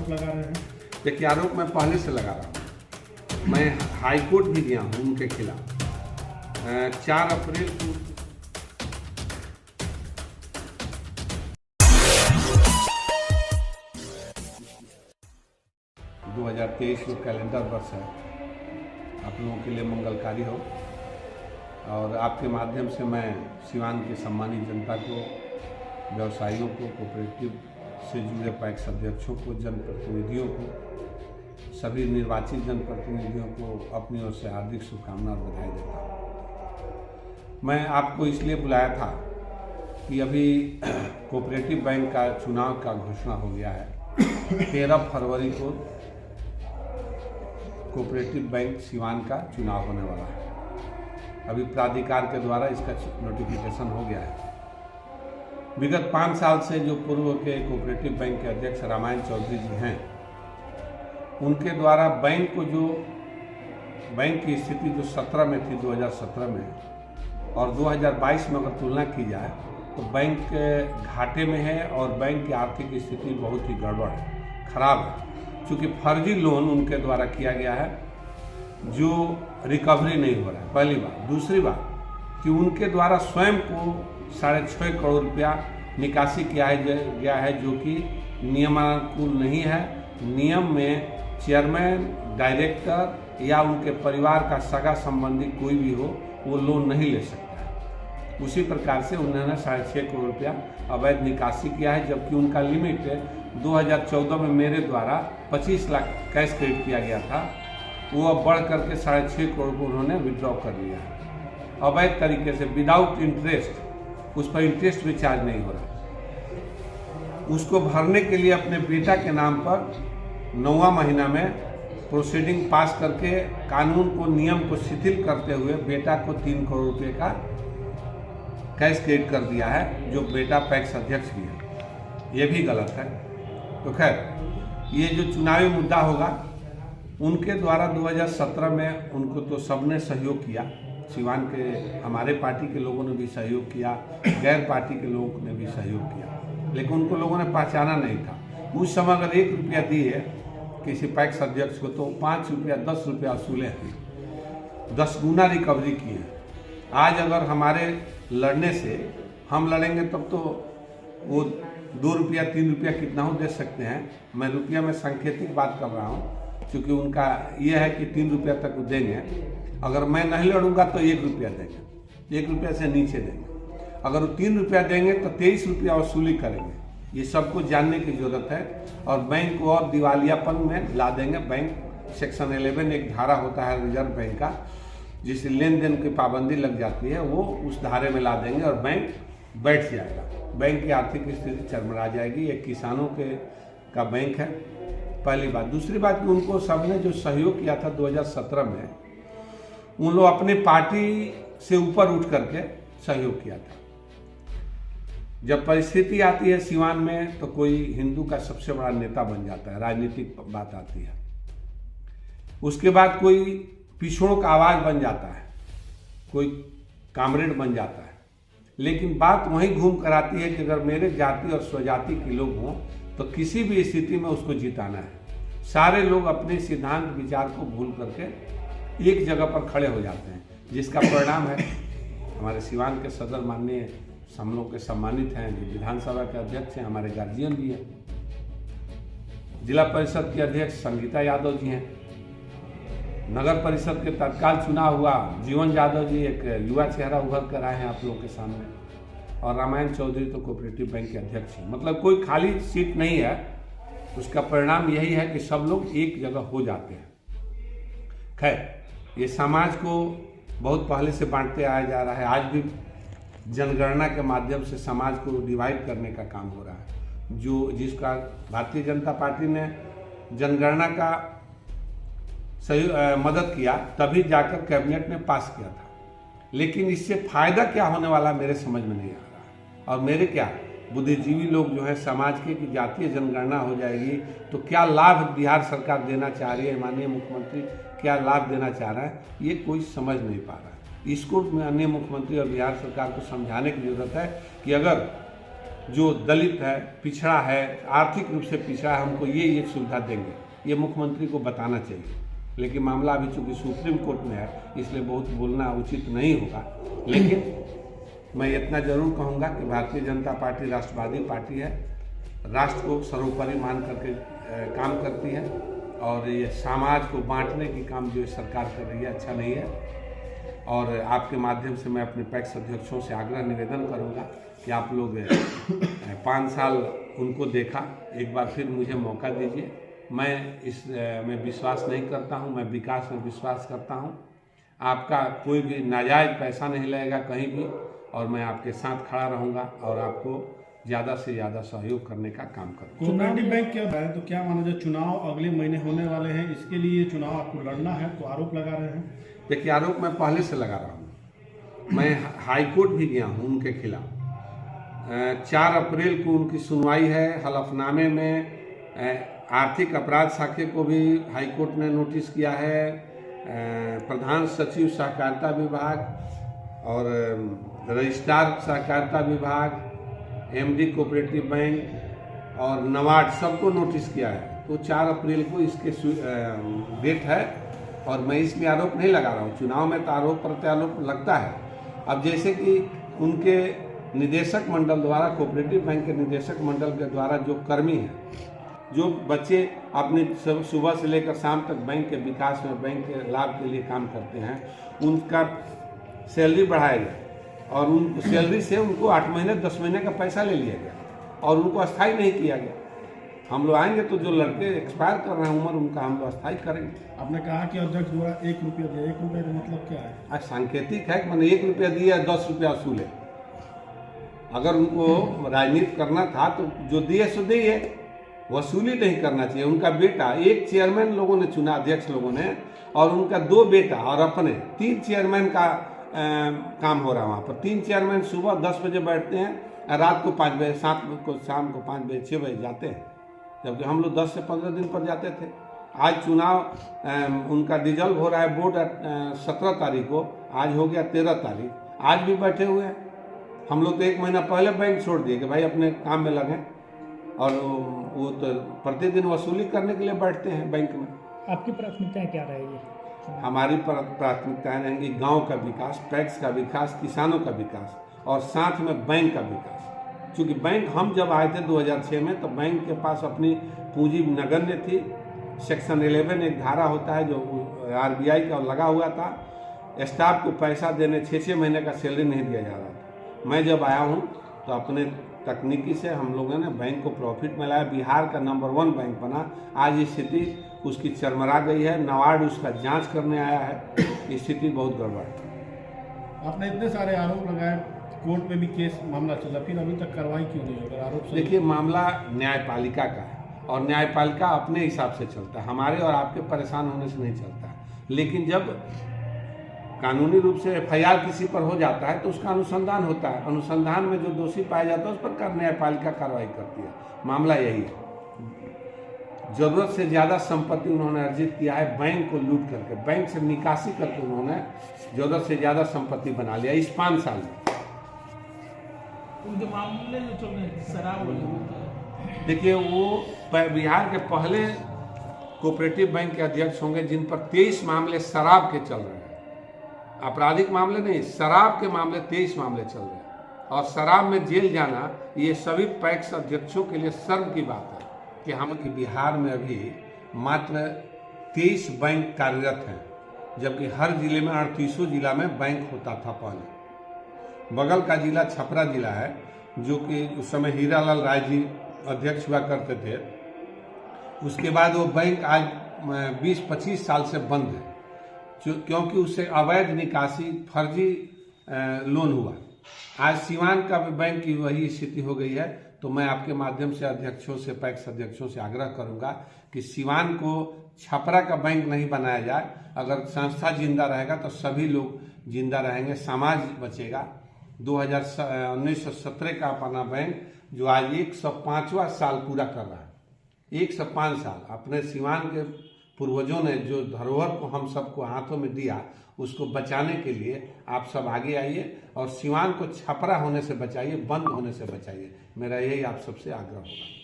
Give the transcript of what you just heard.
आरोप लगा रहे हैं? देखिए, आरोप मैं पहले से लगा रहा हूँ। मैं हाई कोर्ट भी गया हूँ उनके खिलाफ। 4 अप्रैल को जो कैलेंडर वर्ष है, आप लोगों के लिए मंगलकारी हो। और आपके माध्यम से मैं सिवान के सम्मानित जनता को, व्यवसायियों को, कोऑपरेटिव से जुड़े पैक्स अध्यक्षों को, जनप्रतिनिधियों को, सभी निर्वाचित जनप्रतिनिधियों को अपनी ओर से हार्दिक शुभकामना और बधाई देता हूँ। मैं आपको इसलिए बुलाया था कि अभी कोऑपरेटिव बैंक का चुनाव का घोषणा हो गया है। 13 फरवरी को कोऑपरेटिव बैंक सिवान का चुनाव होने वाला है। अभी प्राधिकार के द्वारा इसका नोटिफिकेशन हो गया है। विगत 5 साल से जो पूर्व के कोऑपरेटिव बैंक के अध्यक्ष रामायण चौधरी जी हैं, उनके द्वारा बैंक को जो बैंक की स्थिति जो 17 में थी, 2017 में और 2022 में अगर तुलना की जाए तो बैंक घाटे में है और बैंक की आर्थिक स्थिति बहुत ही गड़बड़ है, खराब है। चूँकि फर्जी लोन उनके द्वारा किया गया है जो रिकवरी नहीं हो रहा है, पहली बात। दूसरी बात कि उनके द्वारा स्वयं को 6.5 करोड़ रुपया निकासी किया गया है जो कि नियमानुकूल नहीं है। नियम में चेयरमैन, डायरेक्टर या उनके परिवार का सगा संबंधी कोई भी हो, वो लोन नहीं ले सकता है। उसी प्रकार से उन्होंने 6.5 करोड़ रुपया अवैध निकासी किया है, जबकि उनका लिमिट 2014 में मेरे द्वारा 25 लाख कैश क्रेडिट किया गया था, वो अब बढ़ करके 6.5 करोड़ को उन्होंने विड्रॉ कर लिया है अवैध तरीके से, विदाउट इंटरेस्ट। उस पर इंटरेस्ट भी चार्ज नहीं हो रहा। उसको भरने के लिए अपने बेटा के नाम पर 9वां महीना में प्रोसीडिंग पास करके कानून को, नियम को शिथिल करते हुए बेटा को 3 करोड़ रुपए का कैश क्रेडिट कर दिया है, जो बेटा पैक्स अध्यक्ष भी है। ये भी गलत है। तो खैर, ये जो चुनावी मुद्दा होगा, उनके द्वारा 2017 में उनको तो सबने सहयोग किया, सिवान के हमारे पार्टी के लोगों ने भी सहयोग किया, गैर पार्टी के लोगों ने भी सहयोग किया, लेकिन उनको लोगों ने पहचाना नहीं था। उस समय अगर 1 रुपया दिए किसी पैक्स अध्यक्ष को तो 5 रुपया 10 रुपया वसूले हैं, 10 गुना रिकवरी की है। आज अगर हमारे लड़ने से हम लड़ेंगे तब तो वो 2 रुपया 3 रुपया कितना हो दे सकते हैं। मैं रुपया में सांकेतिक बात कर रहा हूँ, क्योंकि उनका ये है कि 3 रुपया तक देंगे। अगर मैं नहीं लड़ूंगा तो 1 रुपया देंगे, 1 रुपया से नीचे देंगे। अगर वो 3 रुपया देंगे तो 23 रुपया वसूली करेंगे। ये सबको जानने की जरूरत है और बैंक को और दिवालियापन में ला देंगे। बैंक सेक्शन 11 एक धारा होता है रिजर्व बैंक का, जिससे लेन देन की पाबंदी लग जाती है, वो उस धारे में ला देंगे और बैंक बैठ जाएगा। बैंक की आर्थिक स्थिति चरमरा जाएगी। एक किसानों का बैंक है, पहली बात। दूसरी बात कि उनको सबने जो सहयोग किया था 2017 में, उन लोग अपने पार्टी से ऊपर उठ करके सहयोग किया था। जब परिस्थिति आती है सिवान में तो कोई हिंदू का सबसे बड़ा नेता बन जाता है, राजनीतिक बात आती है। उसके बाद कोई पिछड़ों का आवाज बन जाता है, कोई कामरेड बन जाता है। लेकिन बात वहीं घूम कर आती है कि अगर मेरे जाति और स्वजाति के लोग हों तो किसी भी स्थिति में उसको जिताना है। सारे लोग अपने सिद्धांत विचार को भूल करके एक जगह पर खड़े हो जाते हैं, जिसका परिणाम है हमारे सिवान के सदर माननीय हम लोग के सम्मानित हैं, जो विधानसभा के अध्यक्ष हैं, हमारे गार्जियन भी हैं, जिला परिषद के अध्यक्ष संगीता यादव जी हैं, नगर परिषद के तत्काल चुनाव हुआ, जीवन यादव जी एक युवा चेहरा उभर कर आए हैं आप लोगों के सामने, और रामायण चौधरी तो कोऑपरेटिव बैंक के अध्यक्ष हैं। मतलब कोई खाली सीट नहीं है। उसका परिणाम यही है कि सब लोग एक जगह हो जाते हैं। खैर, ये समाज को बहुत पहले से बांटते आया जा रहा है। आज भी जनगणना के माध्यम से समाज को डिवाइड करने का काम हो रहा है, जिसका भारतीय जनता पार्टी ने जनगणना का सही मदद किया, तभी जाकर कैबिनेट ने पास किया था। लेकिन इससे फायदा क्या होने वाला मेरे समझ में नहीं आ रहा है। और मेरे क्या बुद्धिजीवी लोग जो है समाज के कि जातीय जनगणना हो जाएगी तो क्या लाभ बिहार सरकार देना चाह रही है, माननीय मुख्यमंत्री क्या लाभ देना चाह रहा है, ये कोई समझ नहीं पा रहा है। इसको माननीय मुख्यमंत्री और बिहार सरकार को समझाने की जरूरत है कि अगर जो दलित है, पिछड़ा है, आर्थिक रूप से पिछड़ा है, हमको ये सुविधा देंगे, ये मुख्यमंत्री को बताना चाहिए। लेकिन मामला अभी चूंकि सुप्रीम कोर्ट में है, इसलिए बहुत बोलना उचित नहीं होगा। लेकिन मैं इतना जरूर कहूँगा कि भारतीय जनता पार्टी राष्ट्रवादी पार्टी है, राष्ट्र को सर्वोपरि मान करके काम करती है, और ये समाज को बांटने की काम जो सरकार कर रही है अच्छा नहीं है। और आपके माध्यम से मैं अपने पैक्स अध्यक्षों से आग्रह निवेदन करूंगा कि आप लोग 5 साल उनको देखा, एक बार फिर मुझे मौका दीजिए। मैं इसमें विश्वास नहीं करता हूं, मैं विकास में विश्वास करता हूं। आपका कोई भी नाजायज पैसा नहीं लगेगा कहीं भी, और मैं आपके साथ खड़ा रहूंगा और आपको ज़्यादा से ज़्यादा सहयोग करने का काम करूँगा। कोऑपरेटिव बैंक क्या है, तो क्या माना जाए, चुनाव अगले महीने होने वाले हैं, इसके लिए चुनाव आपको लड़ना है, तो आरोप लगा रहे हैं? देखिए, आरोप मैं पहले से लगा रहा हूँ। मैं हाई कोर्ट भी गया हूँ उनके खिलाफ। 4 अप्रैल को उनकी सुनवाई है। हलफनामे में आर्थिक अपराध शाखे को भी हाई कोर्ट ने नोटिस किया है, प्रधान सचिव सहकारिता विभाग और रजिस्ट्रार सहकारिता विभाग, एमडी कोऑपरेटिव बैंक और नवाड सबको नोटिस किया है। तो 4 अप्रैल को इसके डेट है, और मैं इसमें आरोप नहीं लगा रहा हूँ। चुनाव में तो आरोप प्रत्यारोप लगता है। अब जैसे कि उनके निदेशक मंडल द्वारा, कोऑपरेटिव बैंक के निदेशक मंडल के द्वारा जो कर्मी हैं, जो बच्चे अपने सुबह से लेकर शाम तक बैंक के विकास में, बैंक के लाभ के लिए काम करते हैं, उनका सैलरी बढ़ाया गया, और उन सैलरी से उनको 8 महीने 10 महीने का पैसा ले लिया गया, और उनको अस्थायी नहीं किया गया। हम लोग आएंगे तो जो लड़के एक्सपायर कर रहे हैं उम्र, उनका हम लोग अस्थायी करेंगे। आपने कहा कि अध्यक्ष द्वारा 1 रुपया दिया, 1 रुपये का मतलब क्या है? आज सांकेतिक है कि मैंने 1 रुपया दिया, 10 रुपया वसूले। अगर उनको राजनीति करना था तो जो दिए सो दिए, वसूली नहीं करना चाहिए। उनका बेटा, एक चेयरमैन लोगों ने चुना, अध्यक्ष लोगों ने, और उनका 2 बेटा और अपने 3 चेयरमैन का काम हो रहा है वहाँ पर। 3 चेयरमैन सुबह 10 बजे बैठते हैं, रात को 5 बजे, शाम को 5 बजे 6 बजे जाते हैं, जबकि हम लोग 10 से 15 दिन पर जाते थे। आज चुनाव उनका डिजल्व हो रहा है बोर्ड 17 तारीख को, आज हो गया 13 तारीख, आज भी बैठे हुए हैं। हम लोग तो 1 महीना पहले बैंक छोड़ दिए कि भाई अपने काम में लगें, और वो तो प्रतिदिन वसूली करने के लिए बैठते हैं बैंक में। आपकी प्राथमिकताएं क्या रहेगी? हमारी प्राथमिकताएं रहेंगी गांव का विकास, पैक्स का विकास, किसानों का विकास, और साथ में बैंक का विकास। क्योंकि बैंक, हम जब आए थे 2006 में, तो बैंक के पास अपनी पूंजी नगण्य थी। सेक्शन 11 एक धारा होता है जो आरबीआई का लगा हुआ था, स्टाफ को पैसा देने 6-6 महीने का सैलरी नहीं दिया जा रहा था। मैं जब आया हूँ तो अपने तकनीकी से हम लोगों ने बैंक को प्रॉफिट में लाया, बिहार का नंबर 1 बैंक बना। आज स्थिति उसकी चरमरा गई है, नवाड उसका जांच करने आया है, स्थिति बहुत गड़बड़ है। आपने इतने सारे आरोप लगाए, कोर्ट में भी केस मामला चला, फिर अभी तक कार्रवाई क्यों नहीं होगी? आरोप देखिए, मामला न्यायपालिका का है, और न्यायपालिका अपने हिसाब से चलता है, हमारे और आपके परेशान होने से नहीं चलता है। लेकिन जब कानूनी रूप से एफआईआर किसी पर हो जाता है तो उसका अनुसंधान होता है, अनुसंधान में जो दोषी पाया जाता है उस पर न्यायपालिका कार्रवाई करती है। मामला यही है, जरूरत से ज्यादा संपत्ति उन्होंने अर्जित किया है, बैंक को लूट करके, बैंक से निकासी करके उन्होंने जरूरत से ज्यादा संपत्ति बना लिया इस 5 साल में। उनके मामले जो चल रहे हैं शराब, देखिए, वो बिहार के पहले कोऑपरेटिव बैंक के अध्यक्ष होंगे जिन पर 23 मामले शराब के चल रहे हैं। आपराधिक मामले नहीं, शराब के मामले 23 मामले चल रहे हैं। और शराब में जेल जाना ये सभी पैक्स अध्यक्षों के लिए शर्म की बात है कि हम कि बिहार में अभी मात्र 23 बैंक कार्यरत हैं, जबकि हर जिले में 38 जिला में बैंक होता था पहले। बगल का जिला छपरा जिला है, जो कि उस समय हीरालाल राय जी अध्यक्ष हुआ करते थे। उसके बाद वो बैंक आज 20-25 साल से बंद है, क्योंकि उससे अवैध निकासी, फर्जी लोन हुआ। आज सीवान का भी बैंक की वही स्थिति हो गई है। तो मैं आपके माध्यम से अध्यक्षों से, पैक्स अध्यक्षों से आग्रह करूंगा कि सीवान को छपरा का बैंक नहीं बनाया जाए। अगर संस्था जिंदा रहेगा तो सभी लोग जिंदा रहेंगे, समाज बचेगा। 1917 का अपना बैंक जो आज 105वां साल पूरा कर रहा है, 105 साल। अपने सीवान के पूर्वजों ने जो धरोहर को हम सबको हाथों में दिया, उसको बचाने के लिए आप सब आगे आइए और सिवान को छपरा होने से बचाइए, बंद होने से बचाइए। मेरा यही आप सबसे आग्रह होगा।